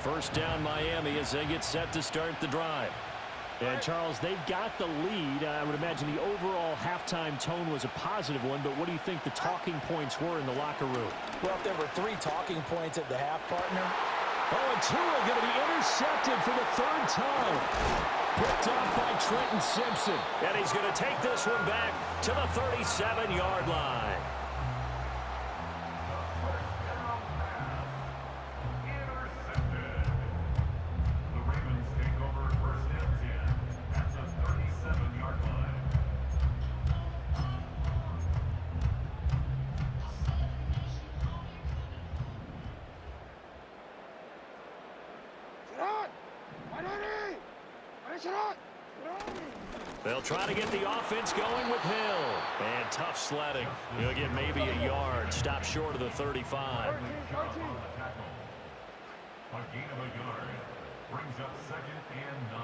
First down Miami as they get set to start the drive. And, Charles, they've got the lead. I would imagine the overall halftime tone was a positive one, but what do you think the talking points were in the locker room? Well, if there were 3 talking points at the half, partner. Oh, and Tua going to be intercepted for the 3rd time. Picked off by Trenton Simpson. And he's going to take this one back to the 37-yard line. They'll try to get the offense going with Hill. And tough sledding. He'll get maybe a yard. Stop short of the 35. A gain of a yard brings up 2nd and 9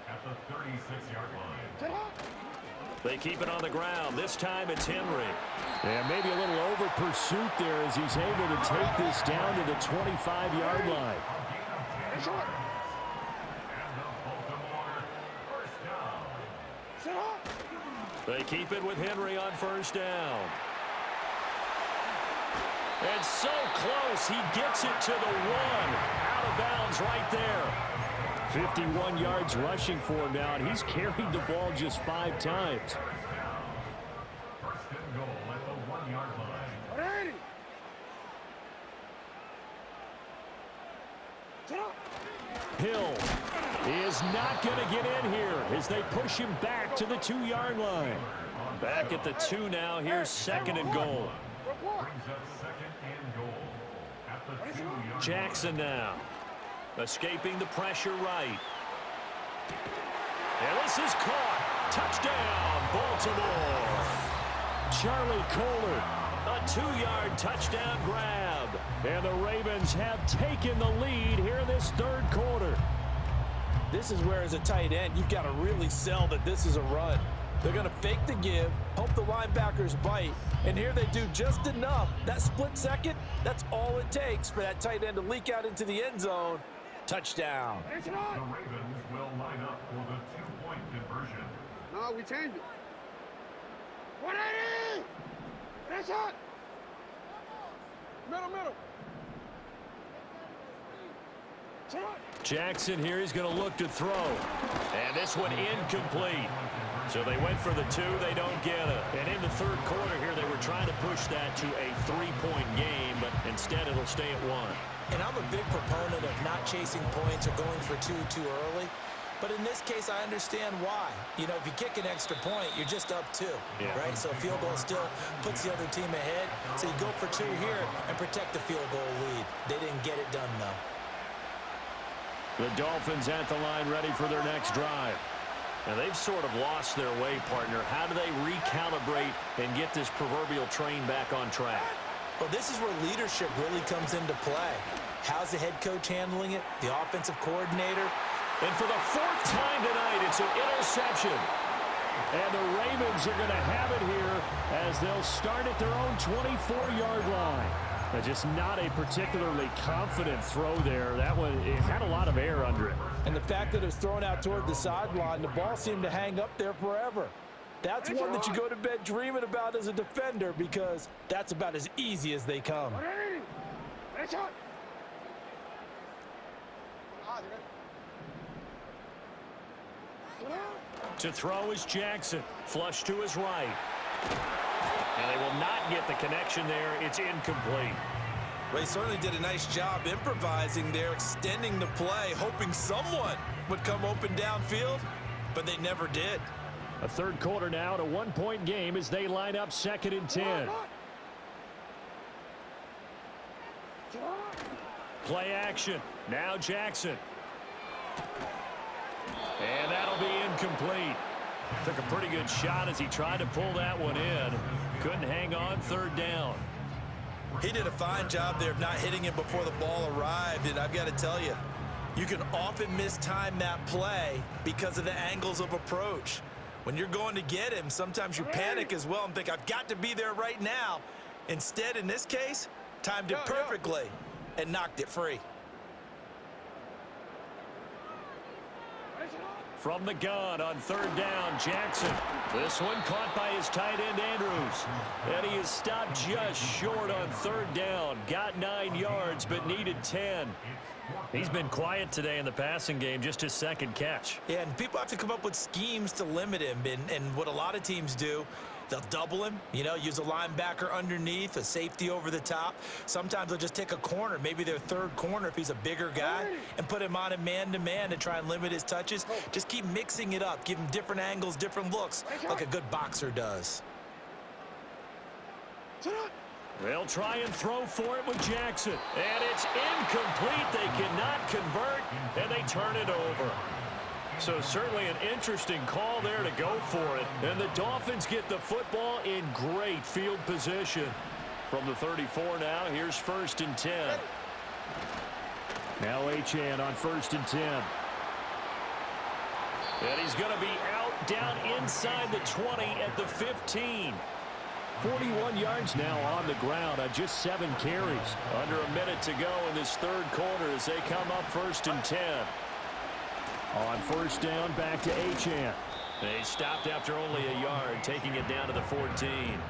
at the 36-yard line. They keep it on the ground. This time it's Henry. And maybe a little over pursuit there as he's able to take this down to the 25-yard line. They keep it with Henry on 1st down. And so close, he gets it to the 1. Out of bounds right there. 51 yards rushing for him now, and he's carried the ball just 5 times. 1st and goal at the 1-yard line. Hill is not going to get in here as they push him back to the 2-yard line. Back at the 2 now. Here's 2nd and goal. Brings up 2nd and goal at the 2-yard Jackson now. Escaping the pressure right. And this is caught. Touchdown, Baltimore. Charlie Kohler. A 2-yard touchdown grab. And the Ravens have taken the lead here in this 3rd quarter. This is where, as a tight end, you've got to really sell that this is a run. They're going to fake the give, hope the linebackers bite, and here they do just enough. That split second, that's all it takes for that tight end to leak out into the end zone. Touchdown. The Ravens will line up for the 2-point conversion. No, we changed it. 180! That's it! Middle. Jackson here is going to look to throw. And this one incomplete. So they went for the 2. They don't get it. And in the 3rd quarter here, they were trying to push that to a 3-point game, but instead it'll stay at 1. And I'm a big proponent of not chasing points or going for 2 too early. But in this case, I understand why. You know, if you kick an extra point, you're just up 2, right? So a field goal still puts the other team ahead. So you go for 2 here and protect the field goal lead. They didn't get it done, though. The Dolphins at the line ready for their next drive. And they've sort of lost their way, partner. How do they recalibrate and get this proverbial train back on track? Well, this is where leadership really comes into play. How's the head coach handling it? The offensive coordinator? And for the 4th time tonight, it's an interception. And the Ravens are going to have it here as they'll start at their own 24-yard line. Just not a particularly confident throw there. That one, it had a lot of air under it. And the fact that it was thrown out toward the sideline, the ball seemed to hang up there forever. That's one that you go to bed dreaming about as a defender because that's about as easy as they come. To throw is Jackson. Flush to his right. And they will not get the connection there. It's incomplete. Well, he certainly did a nice job improvising there, extending the play, hoping someone would come open downfield, but they never did. A 3rd quarter now at a 1-point game as they line up 2nd and 10. Play action. Now Jackson. And that'll be incomplete. Took a pretty good shot as he tried to pull that one in. Couldn't hang on 3rd down. He did a fine job there of not hitting it before the ball arrived, and I've got to tell you, you can often mistime that play because of the angles of approach. When you're going to get him, sometimes you panic as well and think, I've got to be there right now. Instead, in this case, timed it perfectly and knocked it free. From the gun on third down, Jackson. This one caught by his tight end, Andrews. And he is stopped just short on third down. Got 9 yards, but needed 10. He's been quiet today in the passing game, just his second catch. Yeah, and people have to come up with schemes to limit him. And what a lot of teams do, they'll double him, use a linebacker underneath, a safety over the top. Sometimes they'll just take a corner, maybe their third corner if he's a bigger guy, and put him on a man-to-man to try and limit his touches. Just keep mixing it up, give him different angles, different looks, like a good boxer does. They'll try and throw for it with Jackson. And it's incomplete. They cannot convert, and they turn it over. So certainly an interesting call there to go for it. And the Dolphins get the football in great field position. From the 34 now, here's 1st and 10. Now Achane on 1st and 10. And he's going to be out down inside the 20 at the 15. 41 yards now on the ground on just 7 carries. Under a minute to go in this third quarter as they come up 1st and 10. On 1st down, back to Achane. They stopped after only a yard, taking it down to the 14.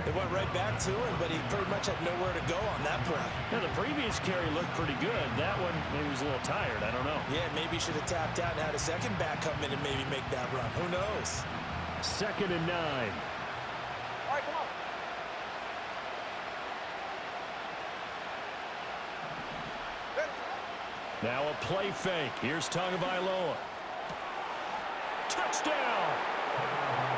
They went right back to him, but he pretty much had nowhere to go on that play. Now, the previous carry looked pretty good. That one, maybe was a little tired. I don't know. Yeah, maybe he should have tapped out and had a second back come in and maybe make that run. Who knows? 2nd and 9. All right, come on. Now a play fake. Here's Tagovailoa. Touchdown!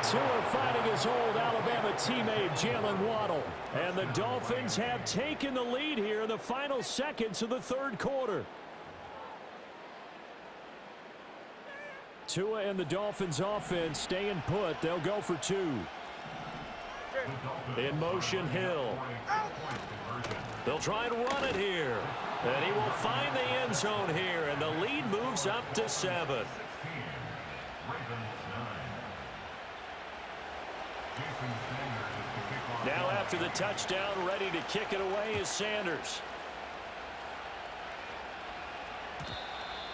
Tua finding his old Alabama teammate Jalen Waddle. And the Dolphins have taken the lead here in the final seconds of the third quarter. Tua and the Dolphins offense staying put. They'll go for 2. In motion, Hill. They'll try and run it here. And he will find the end zone here. And the lead moves up to 7. Now after the touchdown, ready to kick it away is Sanders.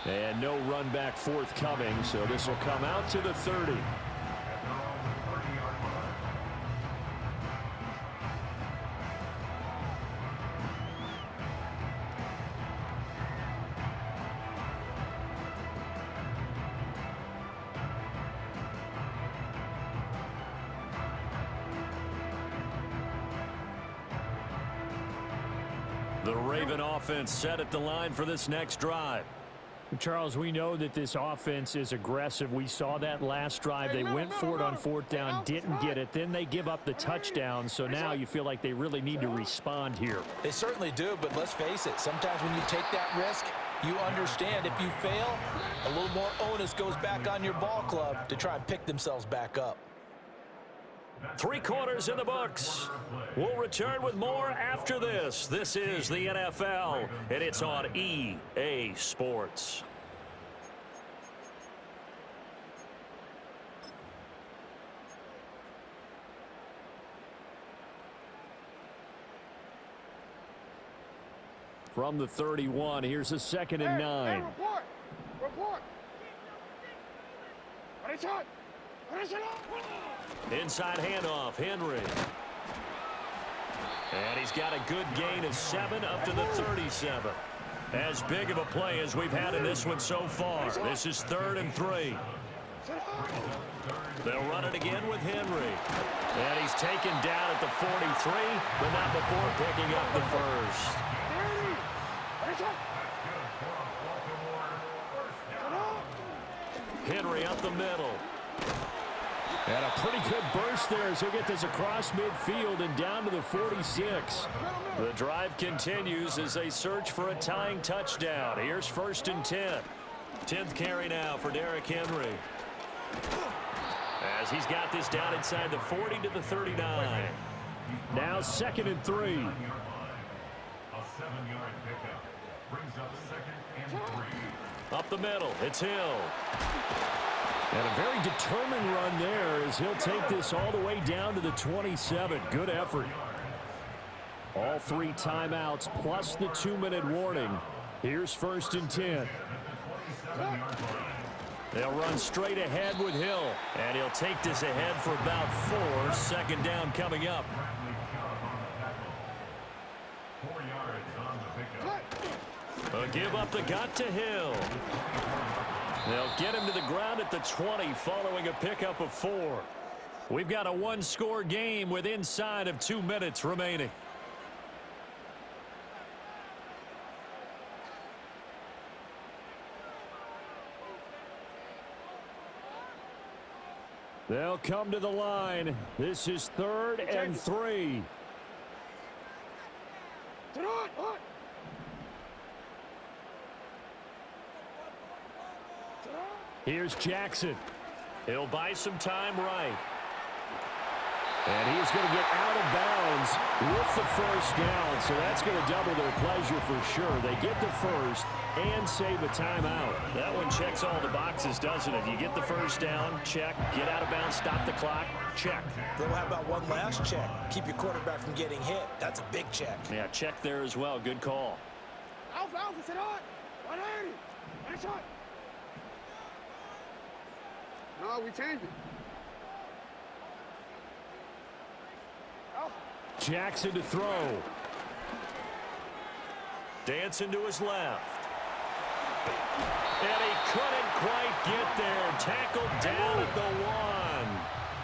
And no run back forthcoming, so this will come out to the 30. The Raven offense set at the line for this next drive. Charles, we know that this offense is aggressive. We saw that last drive. They went for it on 4th down, didn't get it. Then they give up the touchdown. So now you feel like they really need to respond here. They certainly do, but let's face it. Sometimes when you take that risk, you understand if you fail, a little more onus goes back on your ball club to try and pick themselves back up. 3 quarters in the books. We'll return with more after this. This is the NFL, and it's on EA Sports. From the 31, here's a 2nd and 9. Report. Report. Inside handoff, Henry. And he's got a good gain of 7 up to the 37. As big of a play as we've had in this one so far. This is 3rd and 3. They'll run it again with Henry. And he's taken down at the 43, but not before picking up the first. Henry up the middle. And a pretty good burst there as he'll get this across midfield and down to the 46. The drive continues as they search for a tying touchdown. Here's 1st and 10. 10th carry now for Derrick Henry. As he's got this down inside the 40 to the 39. Now 2nd and 3. A 7-yard pickup brings up 2nd and 3. Up the middle, it's Hill. And a very determined run there as he'll take this all the way down to the 27. Good effort. All 3 timeouts plus the 2-minute warning. Here's 1st and 10. They'll run straight ahead with Hill. And he'll take this ahead for about 4. 2nd down coming up. 4 yards on the pickup. A give up the gut to Hill. They'll get him to the ground at the 20 following a pickup of 4. We've got a 1-score game with inside of 2 minutes remaining. They'll come to the line. This is 3rd and 3. Here's Jackson. He'll buy some time right. And he's going to get out of bounds with the 1st down. So that's going to double their pleasure for sure. They get the 1st and save a timeout. That one checks all the boxes, doesn't it? You get the 1st down, check. Get out of bounds, stop the clock, check. Then how about one last check? Keep your quarterback from getting hit. That's a big check. Yeah, check there as well. Good call. Alpha, sit on. 180. Nice shot. No, we changed it. Jackson to throw. Dancing to his left. And he couldn't quite get there. Tackled down at the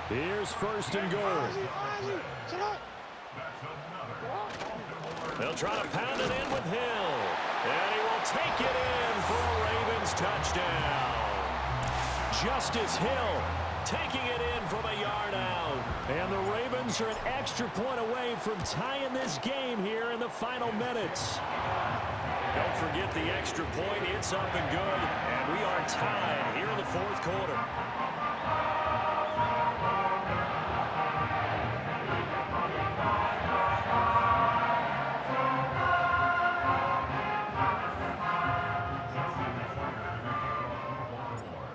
1. Here's 1st and goal. They'll try to pound it in with Hill. And he will take it in for a Ravens touchdown. Justice Hill taking it in from a yard out. And the Ravens are an extra point away from tying this game here in the final minutes. Don't forget the extra point. It's up and good. And we are tied here in the 4th quarter.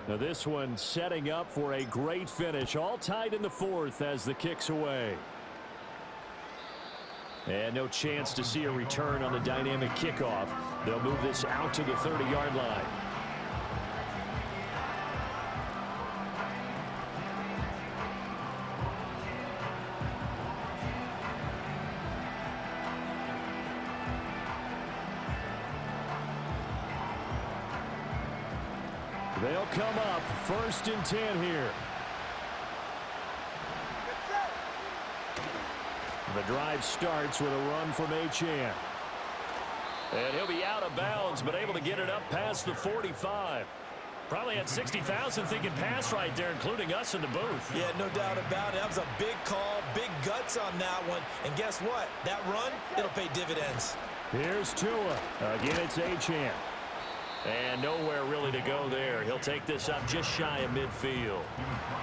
Now this one setting up for a great finish. All tied in the 4th as the kick's away. And no chance to see a return on the dynamic kickoff. They'll move this out to the 30-yard line. They'll come up 1st and 10 here. The drive starts with a run from Achane. And he'll be out of bounds, but able to get it up past the 45. Probably had 60,000 thinking pass right there, including us in the booth. Yeah, no doubt about it. That was a big call, big guts on that one. And guess what? That run, it'll pay dividends. Here's Tua. Again, it's Achane. And nowhere really to go there. He'll take this up just shy of midfield.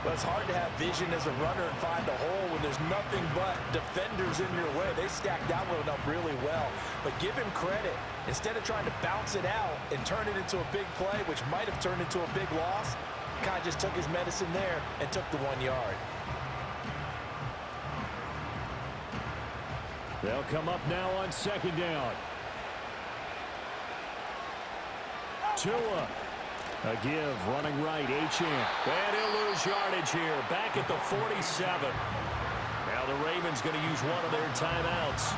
Well, it's hard to have vision as a runner and find a hole when there's nothing but defenders in your way. They stacked that one up really well. But give him credit. Instead of trying to bounce it out and turn it into a big play, which might have turned into a big loss, kind of just took his medicine there and took the 1 yard. They'll come up now on 2nd down. Tua. A give, running right, Achane. And he'll lose yardage here, back at the 47. Now the Ravens going to use one of their timeouts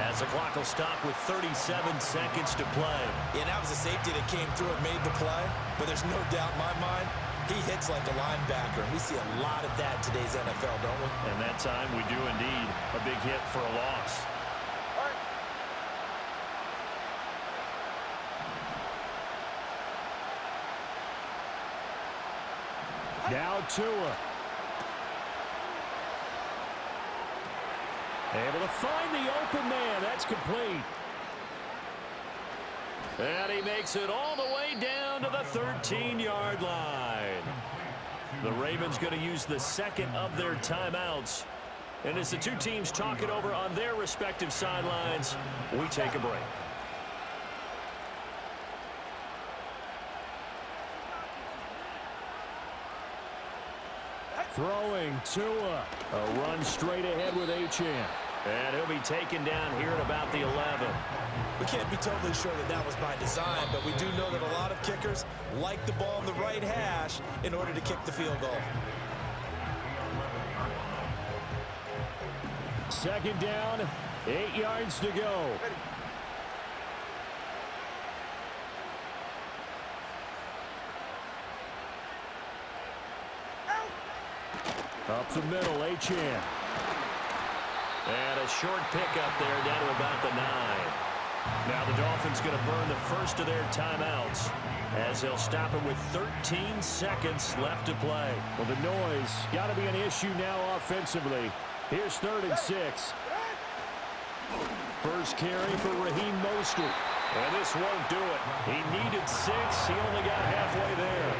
as the clock will stop with 37 seconds to play. Yeah, that was a safety that came through and made the play, but there's no doubt in my mind, he hits like a linebacker, and we see a lot of that in today's NFL, don't we? And that time we do indeed. A big hit for a loss. Now Tua. Able to find the open man. That's complete. And he makes it all the way down to the 13-yard line. The Ravens going to use the 2nd of their timeouts. And as the two teams talk it over on their respective sidelines, we take a break. Throwing Tua. A run straight ahead with Achane. And he'll be taken down here at about the 11. We can't be totally sure that that was by design, but we do know that a lot of kickers like the ball in the right hash in order to kick the field goal. Second down, 8 yards to go. Up the middle, Achane. And a short pickup there down to about the 9. Now the Dolphins going to burn the first of their timeouts as they'll stop it with 13 seconds left to play. Well, the noise got to be an issue now offensively. Here's 3rd and 6. First carry for Raheem Mostert. And this won't do it. He needed 6. He only got halfway there.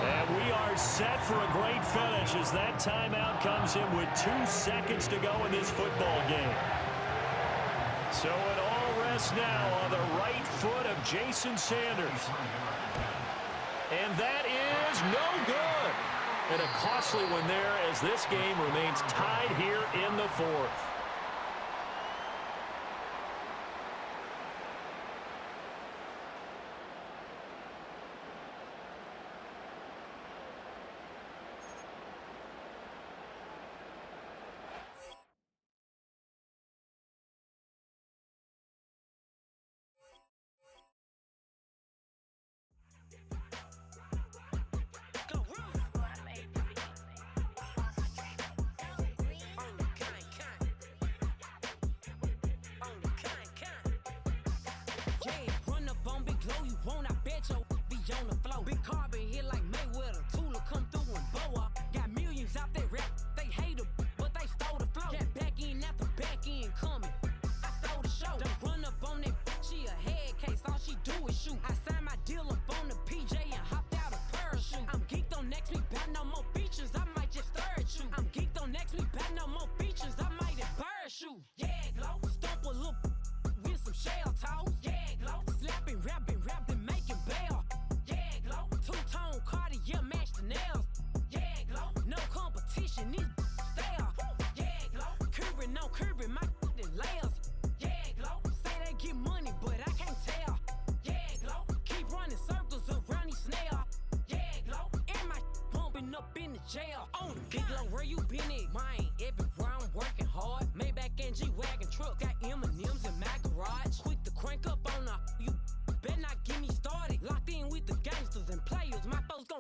And we are set for a great finish as that timeout comes in with 2 seconds to go in this football game. So it all rests now on the right foot of Jason Sanders. And that is no good. And a costly one there as this game remains tied here in the 4th.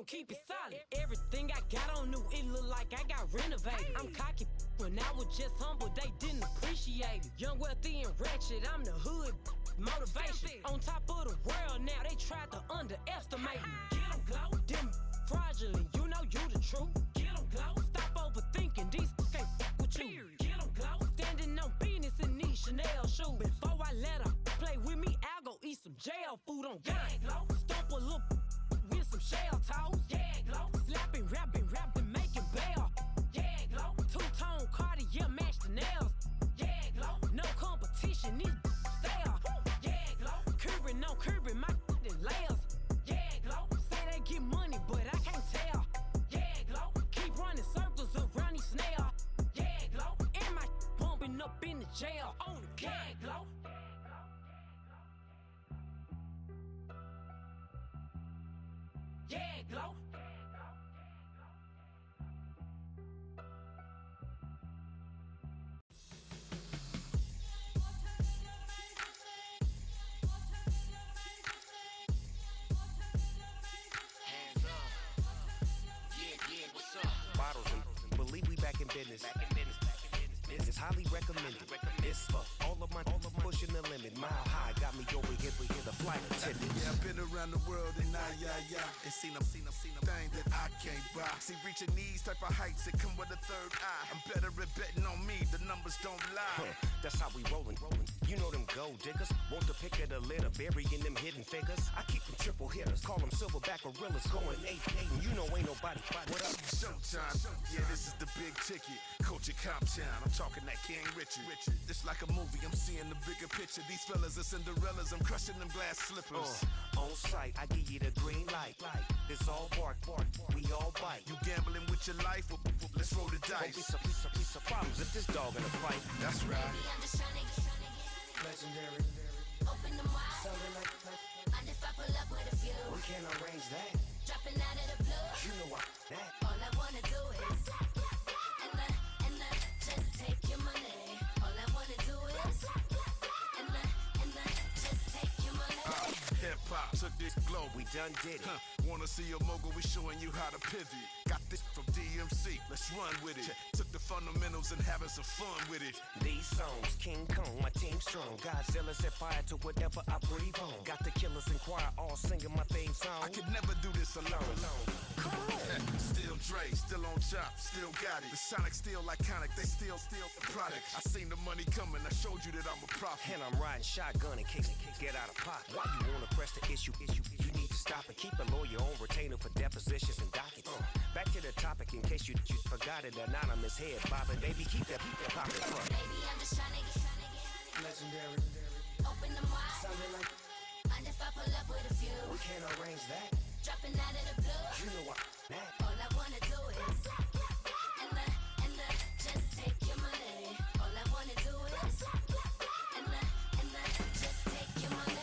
Keep it solid. Everything I got on new, it look like I got renovated. I'm cocky when I was just humble, they didn't appreciate it. Young, wealthy, and ratchet, I'm the hood motivation. On top of the world now, they tried to underestimate me. Get them glow, them fraudulent, you know you the truth. Get them glow, stop overthinking, these can't fuck with you. Get them glow, standing on business in these Chanel shoes. Before I let her play with me, I'll go eat some jail food on God. Glow, stomp a little with some shell toes. Yeah, glow. Slapping, rapping, making bail. Yeah, glow. Two-tone Cartier match the nails. Yeah, glow. No competition, these stale. Yeah, glow. Curbing my layers. Yeah, glow. Say they get money, but I can't tell. Yeah, glow. Keep running circles around these snail. Yeah, glow. And my bumping up in the jail. On the yeah, glow. Yeah, glow. Hands up. Yeah, what's up? Bottles and believe we back in business. It's highly recommended. It's for all of my pushing the limit. Mile high got me over here the flight attendant. Yeah, I've been around the world and and seen them thing that I can't buy. See, reaching these type of heights, it come with a third eye. I'm better at betting on me, the numbers don't lie. That's how we rollin'. You know them gold diggers, want to pick of the litter, burying them hidden figures. I keep them triple hitters, call them silverback gorillas, going 8-8, and you know ain't nobody. What up? Showtime, yeah, this is the big ticket. Coach at Comptown, I'm talking that King Richard. It's like a movie, I'm seeing the bigger picture. These fellas are Cinderella. umbrellas, I'm crushing them glass slippers. On sight, I give you the green light. It's all bark, we all bite. You gambling with your life? Let's roll the dice. Piece of problems if this dog in a fight. That's right. Baby, I'm just tryna get Legendary. open them wide. Something like And if I pull up with a few, we can't arrange that. dropping out of the blue. You know what that. All I wanna do is and just take your money. All I wanna do is and just take your money. Hip hop took this globe. We done did it. Wanna see a mogul? We showing you how to pivot. Got this from DMC. Let's run with it. Took the fundamentals and having some fun with it. These songs, King Kong, my team strong. Godzilla set fire to whatever I breathe on. Got the killers in choir all singing my theme song. I could never do this alone. Come on. Still Dre, still on top, still got it. The Sonic still iconic, they still the product. I seen the money coming, I showed you that I'm a prophet. And I'm riding shotgun in case get out of pocket. Why you wanna press the issue? You need to stop and keep a lawyer on retainer for depositions and dockets. Back to the topic in case you forgot it. Anonymous head bobbing, baby, keep that popping front. Baby, I'm just tryna get Legendary. open them wide. Something like And if I pull up with a few, we can't arrange that. dropping out of the blue. You know what that. All I wanna do is and just take your money. All I wanna do is and just take your money.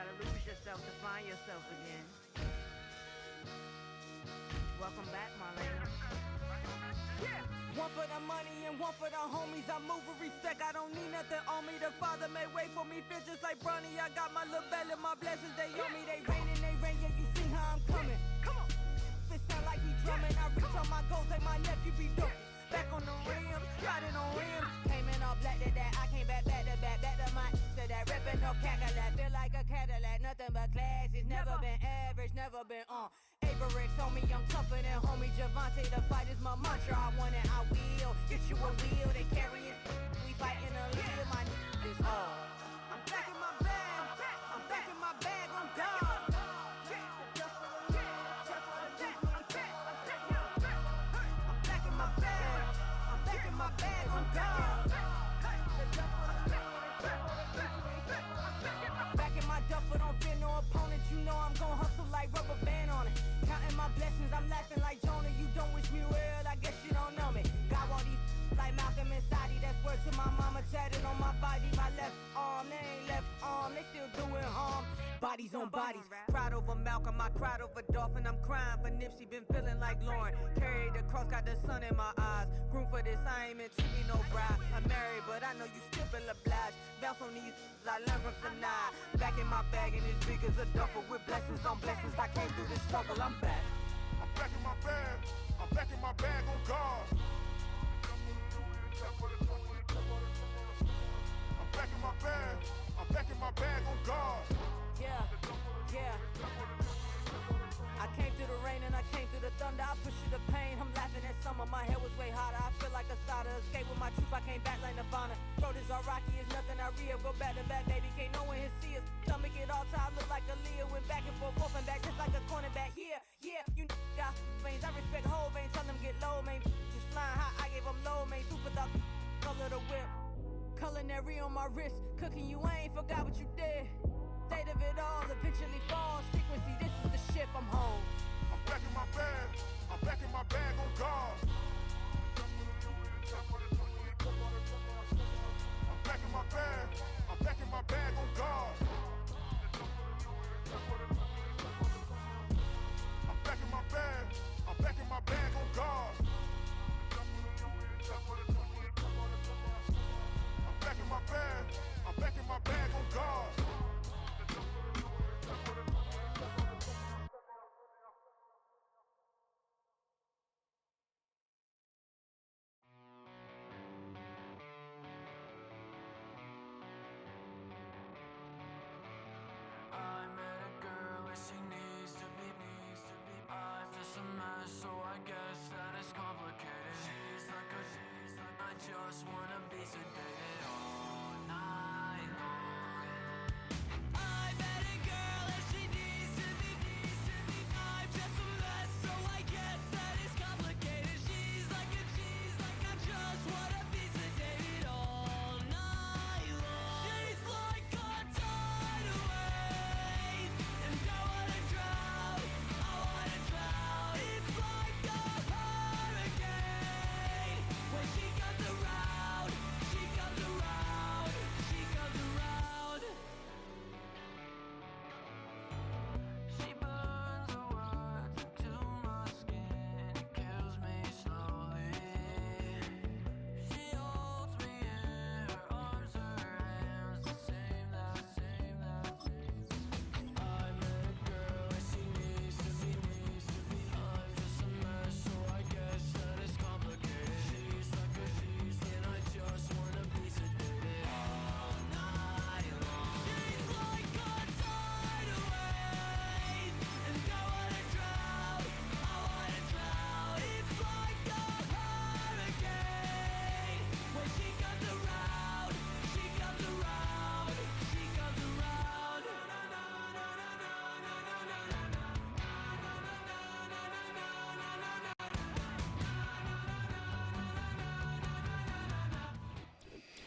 gotta lose yourself to find yourself again. Welcome back, Marlena. Yeah. One for the money and one for the homies. I move with respect, I don't need nothing on me. The Father may wait for me, feel just like Bronny. I got my little belly, my blessings, they on me. They rain, yeah, you see how I'm coming. Come on. It sound like we drumming. I reach on my goals like my nephew be dope. Back on the rims, riding on rims. Came in all black to that, I came back to my to that ripping off Cadillac. Feel like a Cadillac, nothing but class. It's never been average, never been on. Averix on me, I'm tougher than homie Javante. The fight is my mantra, I want it, I will. Get you a wheel, they carry it. We fighting a little, my is all. I'm back in my bag, I'm back in my bag, on God. My bag on God. Back in my duffel, don't fear no opponent. You know I'm gon' hustle like rubber band on it. Counting my blessings, I'm laughing like Jonah. You don't wish me well, I guess you don't know me. Got all these like Malcolm and Sadie. That's word to my mama, tatted on my body. My left arm, they ain't left arm, they still doing harm. Bodies on bodies, cried over Malcolm, I cried over Dolphin. I'm crying for Nipsey, been feeling like Lauren. Carried the cross, got the sun in my eyes. Room for this, I ain't meant to be no bride. I'm married, but I know you still feel obliged. Bounce on these, I learned from Sanaa. Back in my bag, and it's big as a duffel. With blessings on blessings, I came through this struggle, I'm back. I'm back in my bag, I'm back in my bag on God. I'm back in my bag, I'm back in my bag on God. Yeah, yeah. I came through the rain and I came through the thunder. I pushed through the pain, I'm laughing at summer. My head was way hotter, I feel like a solder. Escape with my truth, I came back like Nirvana. Throat is all rocky, it's nothing I real. Go back to back, baby, can't no one here see us. Stomach it all tied, look like a Leah. Went back and forth and back, just like a cornerback. Yeah, yeah, you got veins, I respect whole veins. Tell them get low, man. Just flying high, I gave them low, man. Two for the color the whip. Culinary on my wrist, cooking you, I ain't forgot what you did. State of it all, eventually falls. Frequency, this is the ship, I'm home. I'm back in my bag, I'm back in my bag on God. I'm back in my bag, I'm back in my bag on God. I'm back in my bag, I'm back in my bag on God. I'm back in my bag, I'm back in my bag on God.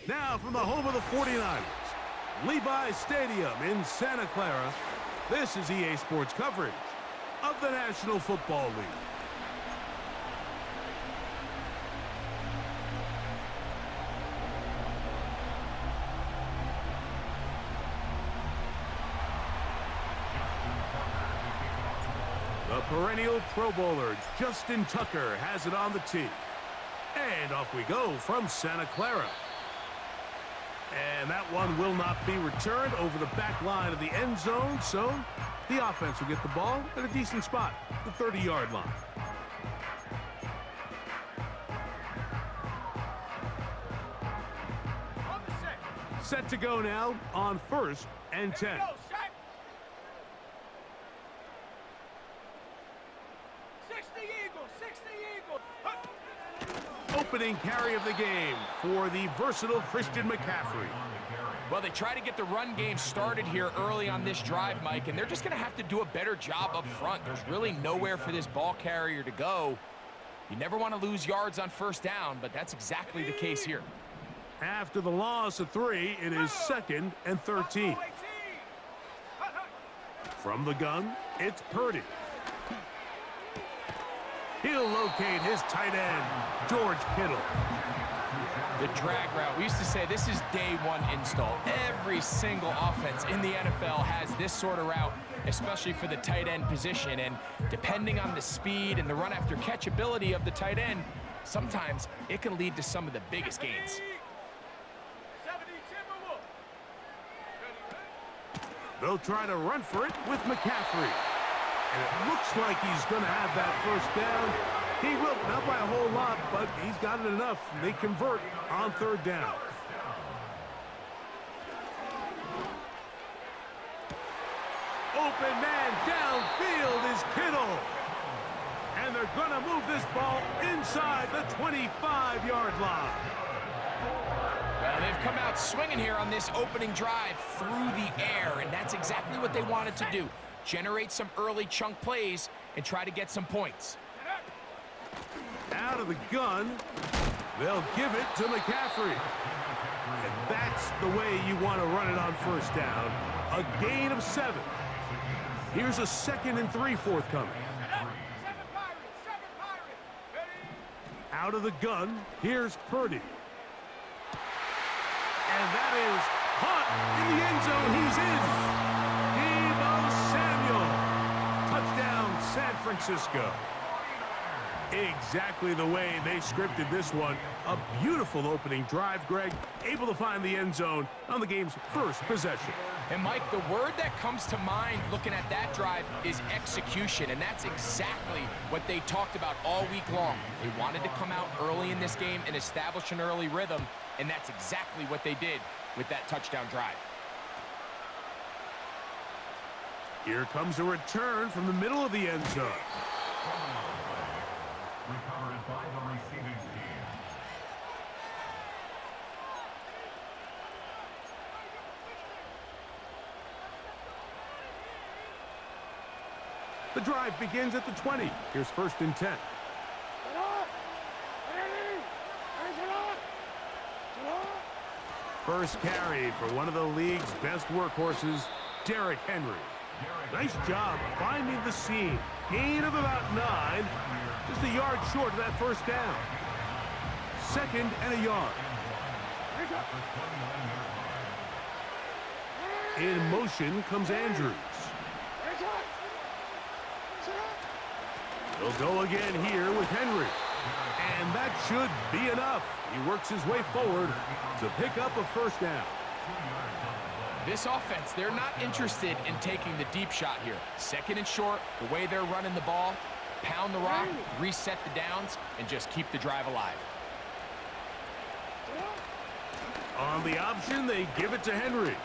Now from the home of the 49ers, Levi's Stadium in Santa Clara, this is EA Sports coverage of the National Football League. perennial Pro Bowler Justin Tucker has it on the tee. And off we go from Santa Clara. And that one will not be returned over the back line of the end zone, so the offense will get the ball at a decent spot, the 30-yard line. Set to go now on 1st and 10. 60 Eagles, 60 Eagles. Opening carry of the game for the versatile Christian McCaffrey. Well, they try to get the run game started here early on this drive, Mike, and they're just going to have to do a better job up front. There's really nowhere for this ball carrier to go. You never want to lose yards on 1st down, but that's exactly the case here. After the loss of 3, it is 2nd and 13. From the gun, it's Purdy. He'll locate his tight end, George Kittle. The drag route. We used to say this is day one install. Every single offense in the NFL has this sort of route, especially for the tight end position. And depending on the speed and the run after catch ability of the tight end, sometimes it can lead to some of the biggest gains. They'll try to run for it with McCaffrey. And it looks like he's going to have that 1st down. He will, not by a whole lot, but he's got it enough. They convert on 3rd down. Open man downfield is Kittle. And they're going to move this ball inside the 25-yard line. Well, they've come out swinging here on this opening drive through the air, and that's exactly what they wanted to do. Generate some early chunk plays and try to get some points. Out of the gun, they'll give it to McCaffrey. And that's the way you want to run it on 1st down. A gain of 7. Here's a 2nd and 3 forthcoming. Out of the gun, here's Purdy. And that is caught in the end zone. He's in. Touchdown, San Francisco. Exactly the way they scripted this one. A beautiful opening drive, Greg. Able to find the end zone on the game's 1st possession. And, Mike, the word that comes to mind looking at that drive is execution, and that's exactly what they talked about all week long. They wanted to come out early in this game and establish an early rhythm, and that's exactly what they did with that touchdown drive. Here comes a return from the middle of the end zone. Recovered by the receiving team. The drive begins at the 20. Here's 1st and 10. First carry for one of the league's best workhorses, Derrick Henry. Nice job finding the seam. Gain of about 9. Just a yard short of that 1st down. 2nd and a yard. In motion comes Andrews. He'll go again here with Henry. And that should be enough. He works his way forward to pick up a 1st down. This offense, they're not interested in taking the deep shot here. 2nd and short, the way they're running the ball, pound the rock, reset the downs, and just keep the drive alive. On the option, they give it to Henry.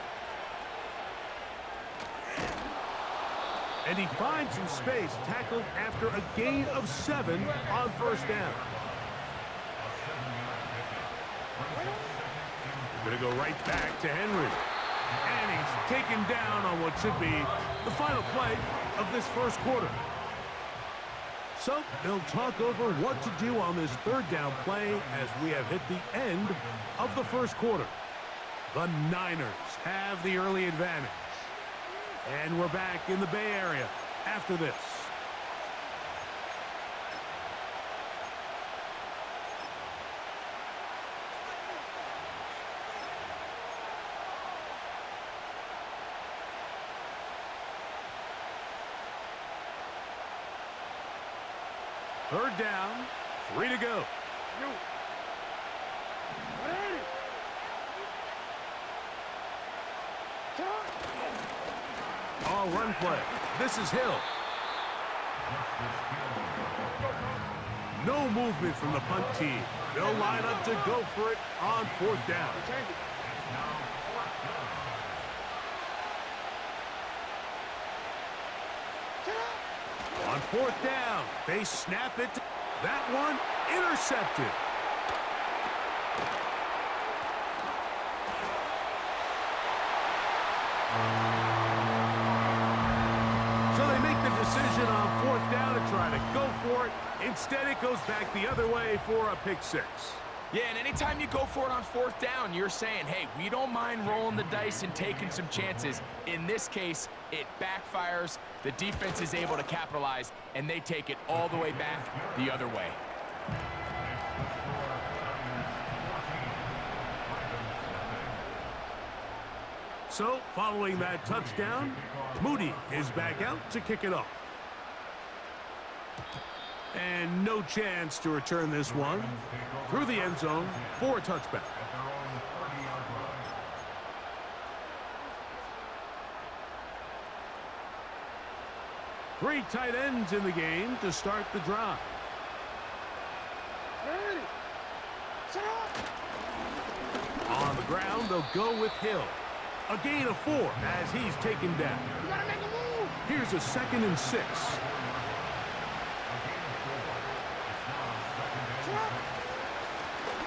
And he finds some space, tackled after a gain of 7 on 1st down. Going to go right back to Henry. And he's taken down on what should be the final play of this 1st quarter. So they'll talk over what to do on this 3rd down play as we have hit the end of the 1st quarter. The Niners have the early advantage. And we're back in the Bay Area after this. Third down, 3 to go. All run play. This is Hill. No movement from the punt team. They'll line up to go for it on 4th down. On 4th down, they snap it. That one intercepted. So they make the decision on 4th down to try to go for it. Instead, it goes back the other way for a pick 6. Yeah, and anytime you go for it on 4th down, you're saying, hey, we don't mind rolling the dice and taking some chances. In this case, it backfires. The defense is able to capitalize, and they take it all the way back the other way. So, following that touchdown, Moody is back out to kick it off. And no chance to return this one through the end zone for a touchback. Three tight ends in the game to start the drive. On the ground, they'll go with Hill. A gain of 4 as he's taken down. Here's a 2nd and 6.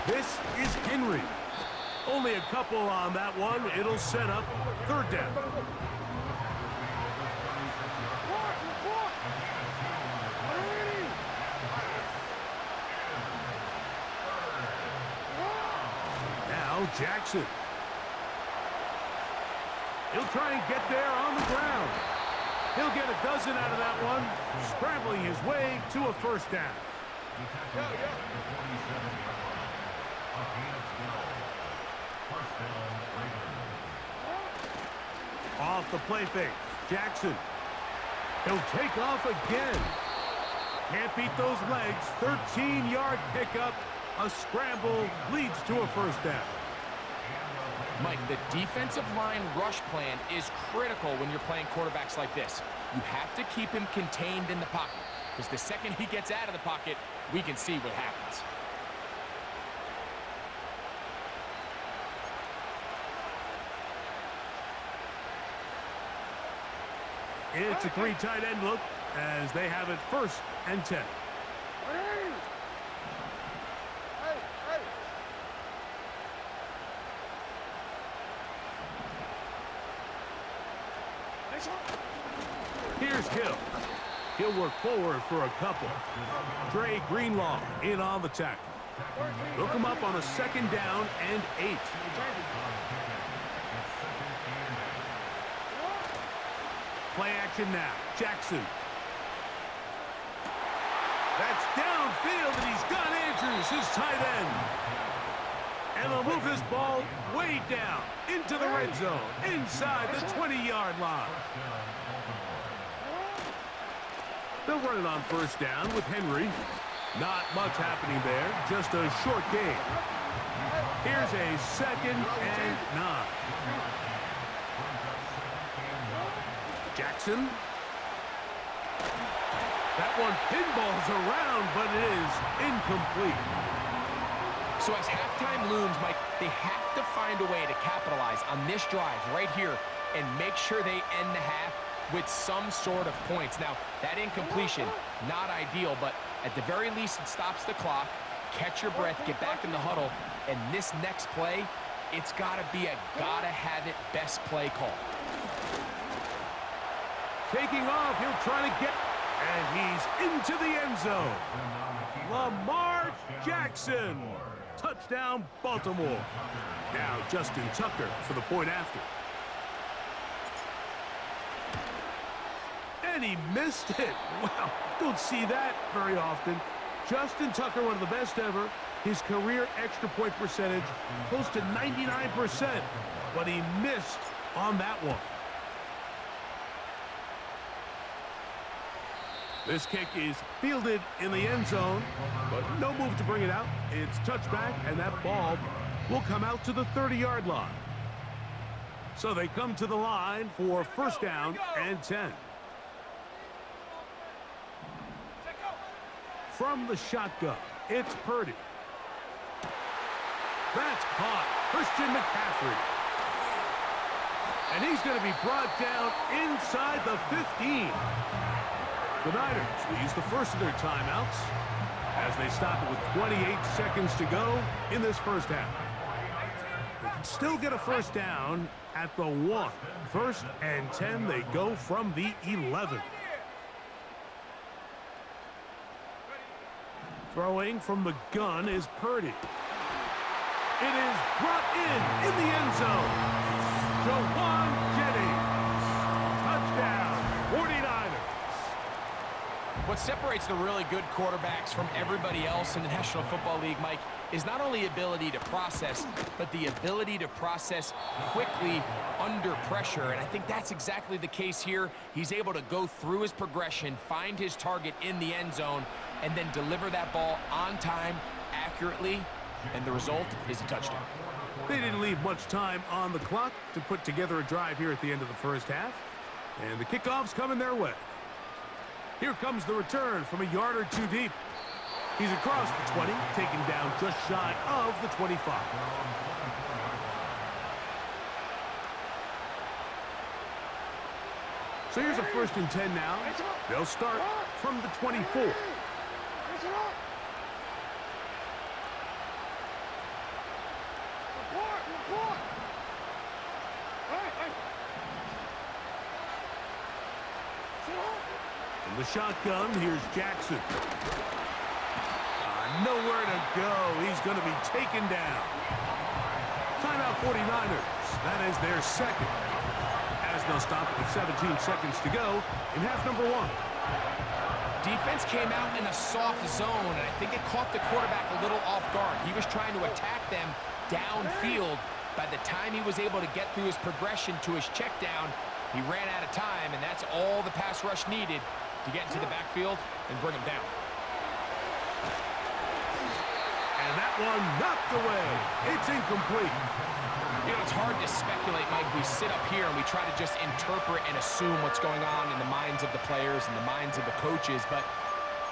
This is Henry. Only a couple on that one. It'll set up 3rd down. Now Jackson. He'll try and get there on the ground. He'll get a dozen out of that one, scrambling his way to a 1st down. Off the play fake, Jackson. He'll take off again. Can't beat those legs. 13-yard pickup. A scramble leads to a 1st down. Mike, the defensive line rush plan is critical when you're playing quarterbacks like this. You have to keep him contained in the pocket, because the second he gets out of the pocket, we can see what happens. It's a 3 tight end look as they have it 1st and 10. Here's Hill. He'll work forward for a couple. Dre Greenlaw in on the tackle. They'll come up on a 2nd down and 8. Play action now. Jackson. That's downfield, and he's got Andrews, his tight end. And they'll move this ball way down into the red zone, inside the 20-yard line. They'll run it on 1st down with Henry. Not much happening there, just a short gain. Here's a 2nd and 9. Jackson. That one pinballs around, but it is incomplete. So as halftime looms, Mike, they have to find a way to capitalize on this drive right here and make sure they end the half with some sort of points. Now, that incompletion, not ideal, but at the very least, it stops the clock. Catch your breath, get back in the huddle, and this next play, it's got to be a gotta-have-it best play call. Taking off, he'll try to get, and he's into the end zone. Lamar Jackson. Touchdown, Baltimore. Now Justin Tucker for the point after. And he missed it. Wow, don't see that very often. Justin Tucker, one of the best ever. His career extra point percentage, close to 99%. But he missed on that one. This kick is fielded in the end zone, but no move to bring it out. It's touchback, and that ball will come out to the 30-yard line. So they come to the line for first down and 10. From the shotgun, it's Purdy. That's caught. Christian McCaffrey. And he's going to be brought down inside the 15. The Niners will use the first of their timeouts as they stop it with 28 seconds to go in this first half. They can still get a first down at the 1. First and 10, they go from the 11. Throwing from the gun is Purdy. It is brought in the end zone. Jawan Jennings. Touchdown, 49ers. What separates the really good quarterbacks from everybody else in the National Football League, Mike, is not only ability to process, but the ability to process quickly under pressure. And I think that's exactly the case here. He's able to go through his progression, find his target in the end zone, and then deliver that ball on time, accurately, and the result is a touchdown. They didn't leave much time on the clock to put together a drive here at the end of the first half. And the kickoff's coming their way. Here comes the return from a yard or two deep. He's across the 20, taken down just shy of the 25. So here's a first and 10 now. They'll start from the 24. From the shotgun, here's Jackson. Nowhere to go. He's going to be taken down. Timeout 49ers. That is their second. As they'll stop it with 17 seconds to go in half number 1. Defense came out in a soft zone, and I think it caught the quarterback a little off guard. He was trying to attack them downfield. By the time he was able to get through his progression to his check down, he ran out of time, and that's all the pass rush needed to get into the backfield and bring him down. And that one knocked away. It's incomplete. You know, it's hard to speculate, Mike. We sit up here and we try to just interpret and assume what's going on in the minds of the players and the minds of the coaches, but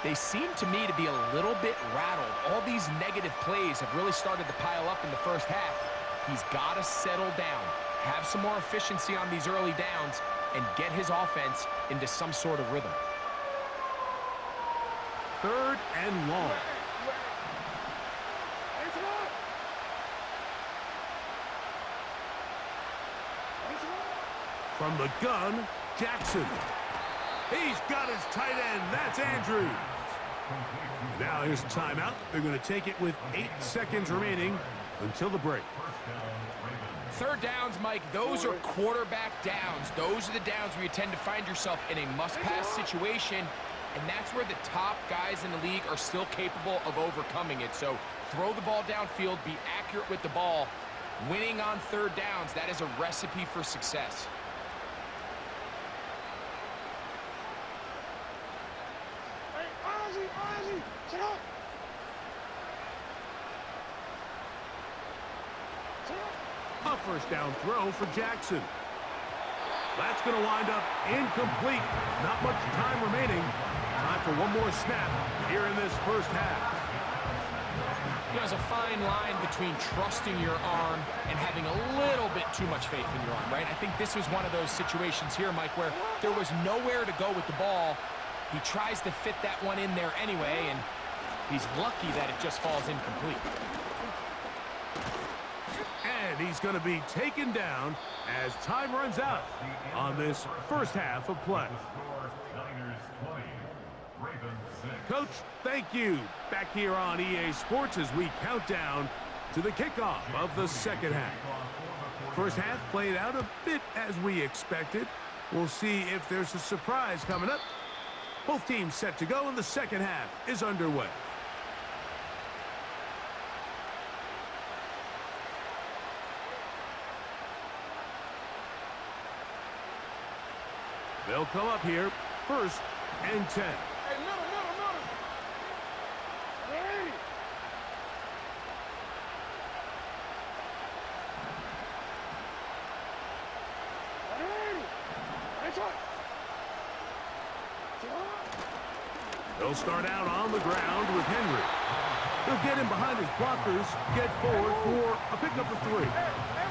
they seem to me to be a little bit rattled. All these negative plays have really started to pile up in the first half. He's got to settle down, have some more efficiency on these early downs, and get his offense into some sort of rhythm. Third and long. From the gun, Jackson. He's got his tight end. That's Andrews. Now here's a timeout. They're going to take it with 8 seconds remaining until the break. Third downs, Mike, those are quarterback downs. Those are the downs where you tend to find yourself in a must-pass situation, and that's where the top guys in the league are still capable of overcoming it. So throw the ball downfield, be accurate with the ball. Winning on third downs, that is a recipe for success. A first down throw for Jackson. That's going to wind up incomplete. Not much time remaining. Time for one more snap here in this first half. You know, there's a fine line between trusting your arm and having a little bit too much faith in your arm, right? I think this was one of those situations here, Mike, where there was nowhere to go with the ball. He tries to fit that one in there anyway, and he's lucky that it just falls incomplete. And he's going to be taken down as time runs out on this first half of play. Coach, thank you. Back here on EA Sports as we count down to the kickoff of the second half. First half played out a bit as we expected. We'll see if there's a surprise coming up. Both teams set to go, and the second half is underway. They'll come up here, first and 10. They'll start out on the ground with Henry. He'll get in behind his blockers, get forward for a pickup of 3.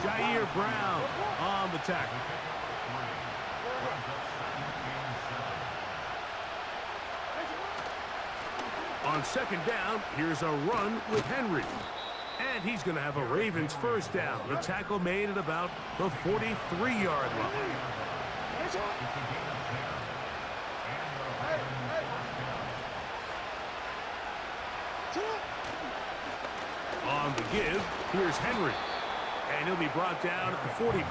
Jair Brown on the tackle. On second down, here's a run with Henry. And he's going to have a Ravens first down. The tackle made at about the 43-yard line. On the give, here's Henry. And he'll be brought down at the 45.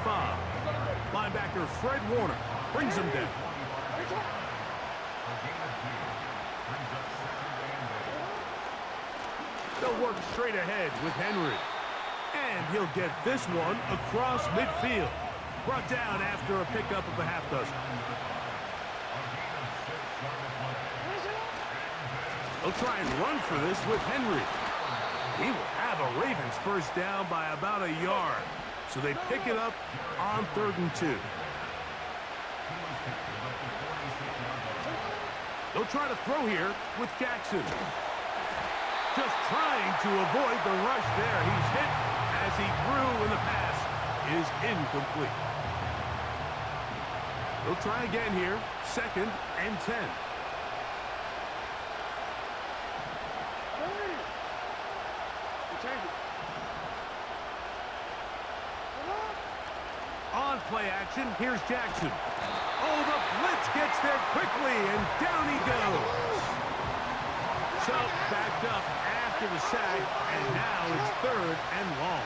Linebacker Fred Warner brings him down. They'll work straight ahead with Henry. And he'll get this one across midfield. Brought down after a pickup of a half dozen. They'll try and run for this with Henry. He will have a Ravens first down by about a yard. So they pick it up on 3rd and 2. They'll try to throw here with Jackson. Just trying to avoid the rush there. He's hit as he threw, and the pass is incomplete. They'll try again here. 2nd and 10. On play action, here's Jackson. Oh, the blitz gets there quickly, and down he goes. So, backed up after the sack, and now it's 3rd and long.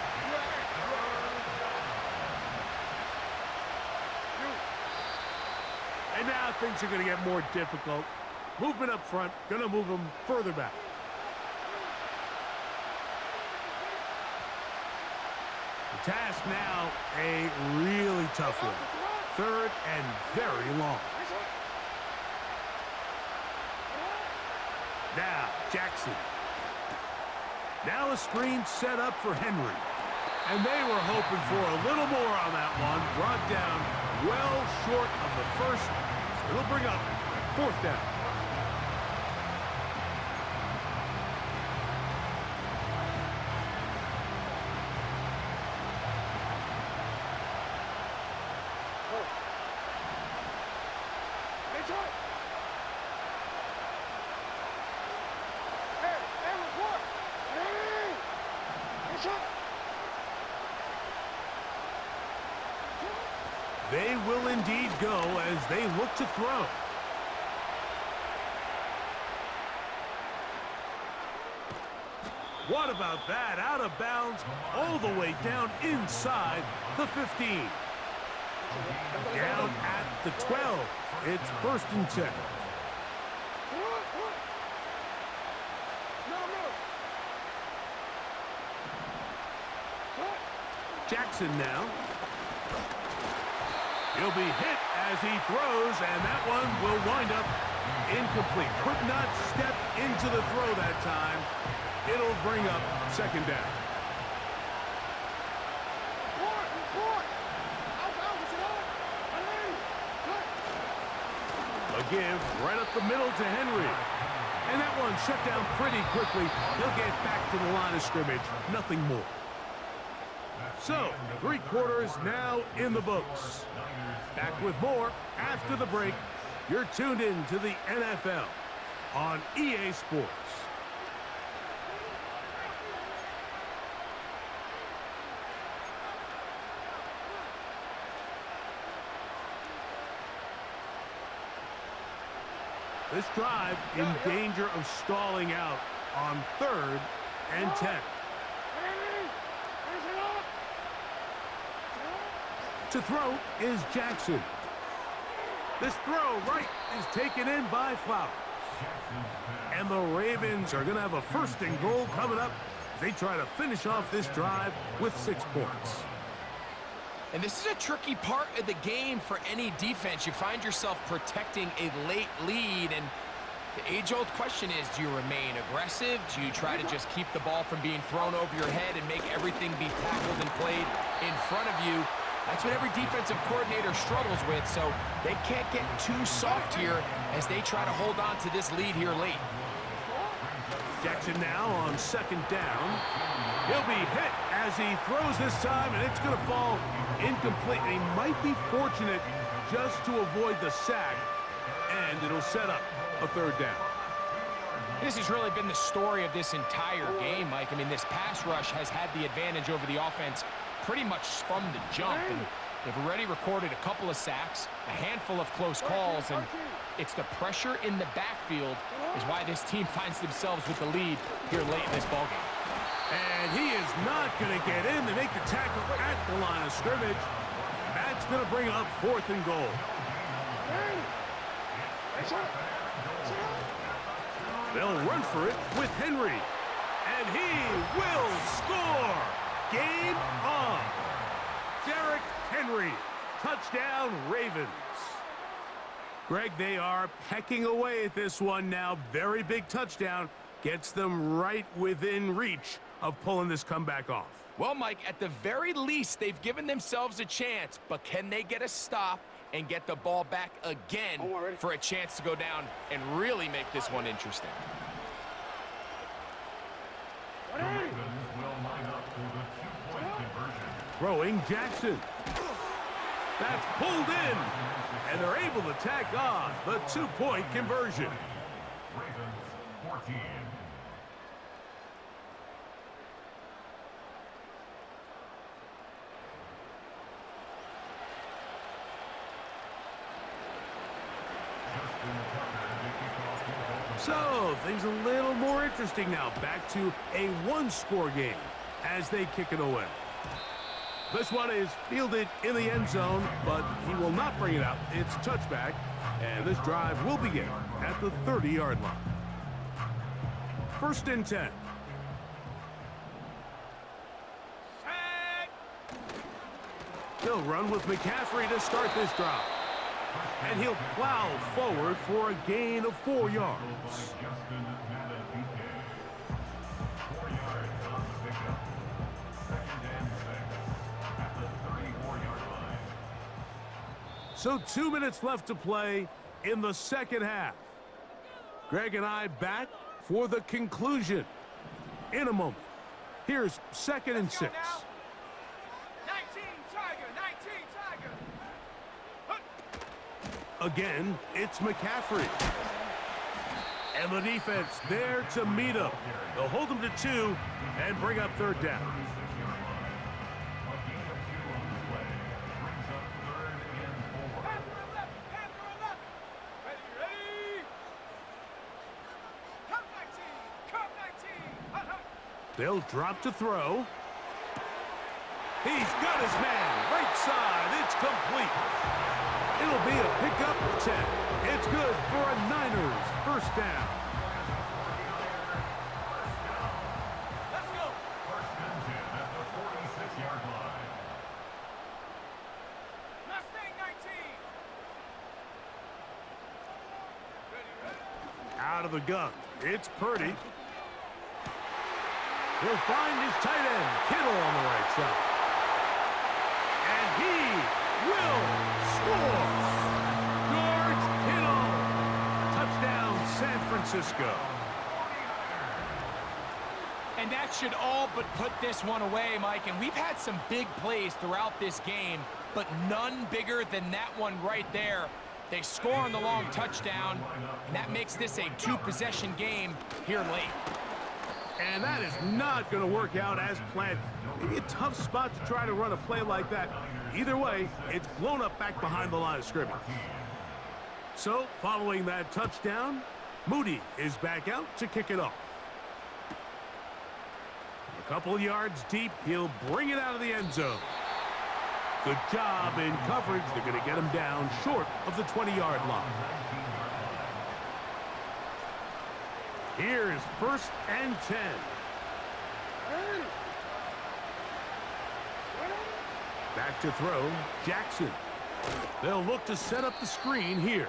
And now things are going to get more difficult. Movement up front, going to move them further back. The task now, a really tough one. 3rd and very long. Now, Jackson. Now a screen set up for Henry. And they were hoping for a little more on that one. Brought down well short of the first. So it'll bring up 4th down. They will indeed go as they look to throw. What about that? Out of bounds all the way down inside the 15. Down at the 12. It's 1st and 10. Jackson now. He'll be hit as he throws, and that one will wind up incomplete. Could not step into the throw that time. It'll bring up 2nd down. A give right up the middle to Henry. And that one shut down pretty quickly. He'll get back to the line of scrimmage. Nothing more. So, 3 quarters now in the books. Back with more after the break. You're tuned in to the NFL on EA Sports. This drive in danger of stalling out on 3rd and 10. To throw is Jackson. This throw right is taken in by Flowers. And the Ravens are going to have a 1st and goal coming up as they try to finish off this drive with 6 points. And this is a tricky part of the game for any defense. You find yourself protecting a late lead, and the age-old question is, do you remain aggressive? Do you try to just keep the ball from being thrown over your head and make everything be tackled and played in front of you? That's what every defensive coordinator struggles with, so they can't get too soft here as they try to hold on to this lead here late. Jackson now on second down. He'll be hit as he throws this time, and it's going to fall incomplete. And he might be fortunate just to avoid the sack, and it'll set up a third down. This has really been the story of this entire game, Mike. I mean, this pass rush has had the advantage over the offense pretty much from the jump. And they've already recorded a couple of sacks, a handful of close calls, and it's the pressure in the backfield is why this team finds themselves with the lead here late in this ballgame. And he is not going to get in. They make the tackle at the line of scrimmage. That's going to bring up 4th and goal. They'll run for it with Henry. And he will score. Game on. Derrick Henry. Touchdown, Ravens. Greg, they are pecking away at this one now. Very big touchdown. Gets them right within reach of pulling this comeback off. Well, Mike, at the very least, they've given themselves a chance, but can they get a stop and get the ball back again for a chance to go down and really make this one interesting? Throwing Jackson. That's pulled in, and they're able to tack on the 2-point conversion. Ravens 14. So, things a little more interesting now. Back to a one-score game as they kick it away. This one is fielded in the end zone, but he will not bring it out. It's a touchback, and this drive will begin at the 30-yard line. 1st and 10. He'll run with McCaffrey to start this drive. And he'll plow forward for a gain of 4 yards. So 2 minutes left to play in the second half. Greg and I back for the conclusion in a moment. Here's 2nd and 6. 19 Tiger, 19 Tiger. Again, it's McCaffrey. And the defense there to meet him. They'll hold him to 2 and bring up 3rd down. They'll drop to throw. He's got his man. Right side. It's complete. It'll be a pickup of 10. It's good for a Niners 1st down. Let's go. 1st and 10 at the 46-yard line. Mustang 19. Out of the gun. It's Purdy. He'll find his tight end, Kittle, on the right side. And he will score. George Kittle. Touchdown, San Francisco. And that should all but put this one away, Mike. And we've had some big plays throughout this game, but none bigger than that one right there. They score on the long touchdown, and that makes this a 2-possession game here late. And that is not going to work out as planned. Maybe a tough spot to try to run a play like that. Either way, it's blown up back behind the line of scrimmage. So, following that touchdown, Moody is back out to kick it off. A couple of yards deep, he'll bring it out of the end zone. Good job in coverage. They're going to get him down short of the 20-yard line. Here's 1st and 10. Back to throw, Jackson. They'll look to set up the screen here.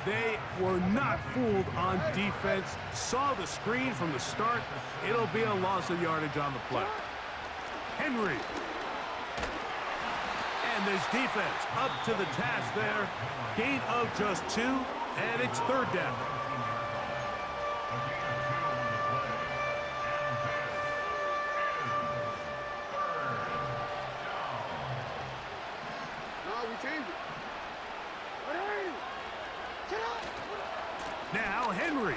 They were not fooled on defense. Saw the screen from the start. It'll be a loss of yardage on the play. Henry. And this defense up to the task there. Gain of just 2, and it's third down. Now Henry.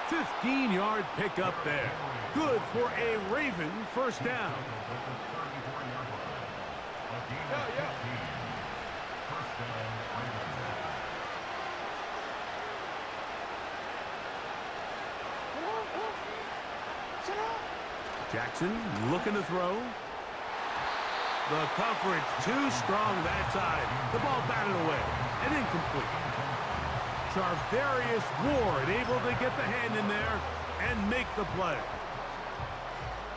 15-yard pickup there. Good for a Raven first down. Jackson looking to throw. The coverage too strong that side. The ball batted away and incomplete. Charvarius Ward able to get the hand in there and make the play.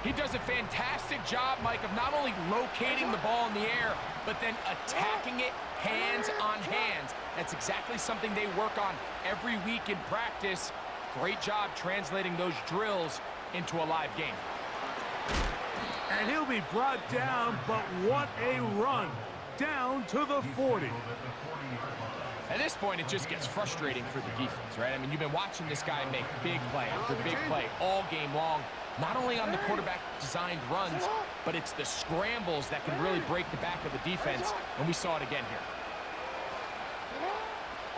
He does a fantastic job, Mike, of not only locating the ball in the air, but then attacking it hands on hands. That's exactly something they work on every week in practice. Great job translating those drills into a live game. And he'll be brought down, but what a run. Down to the 40. At this point, it just gets frustrating for the defense, right? I mean, you've been watching this guy make big play after big play all game long, not only on the quarterback-designed runs, but it's the scrambles that can really break the back of the defense, and we saw it again here.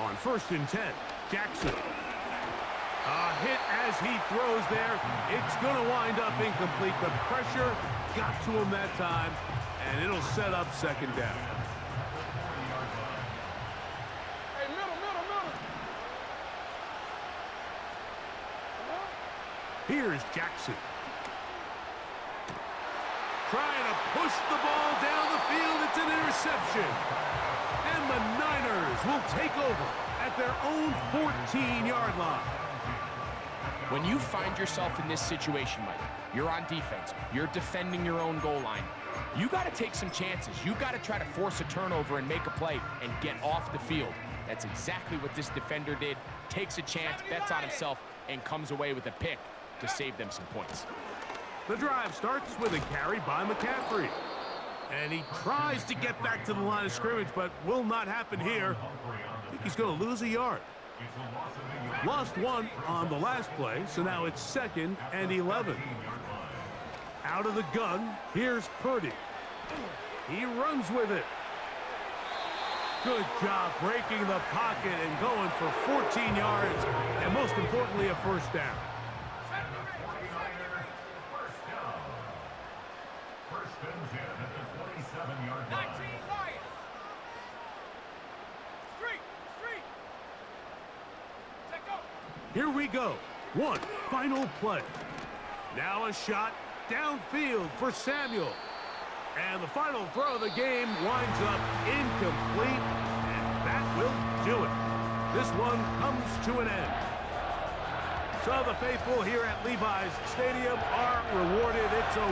On 1st and 10, Jackson. A hit as he throws there. It's going to wind up incomplete. The pressure got to him that time, and it'll set up second down. Here's Jackson. Trying to push the ball down the field. It's an interception. And the Niners will take over at their own 14-yard line. When you find yourself in this situation, Mike, you're on defense, you're defending your own goal line, you got to take some chances. You got to try to force a turnover and make a play and get off the field. That's exactly what this defender did. Takes a chance, bets on himself, and comes away with a pick to save them some points. The drive starts with a carry by McCaffrey. And he tries to get back to the line of scrimmage, but will not happen here. I think he's going to lose a yard. Lost 1 on the last play, so now it's 2nd and 11. Out of the gun, here's Purdy. He runs with it. Good job breaking the pocket and going for 14 yards, and most importantly, a first down. Here we go. One final play. Now a shot downfield for Samuel. And the final throw of the game winds up incomplete, and that will do it. This one comes to an end. So the faithful here at Levi's Stadium are rewarded. It's a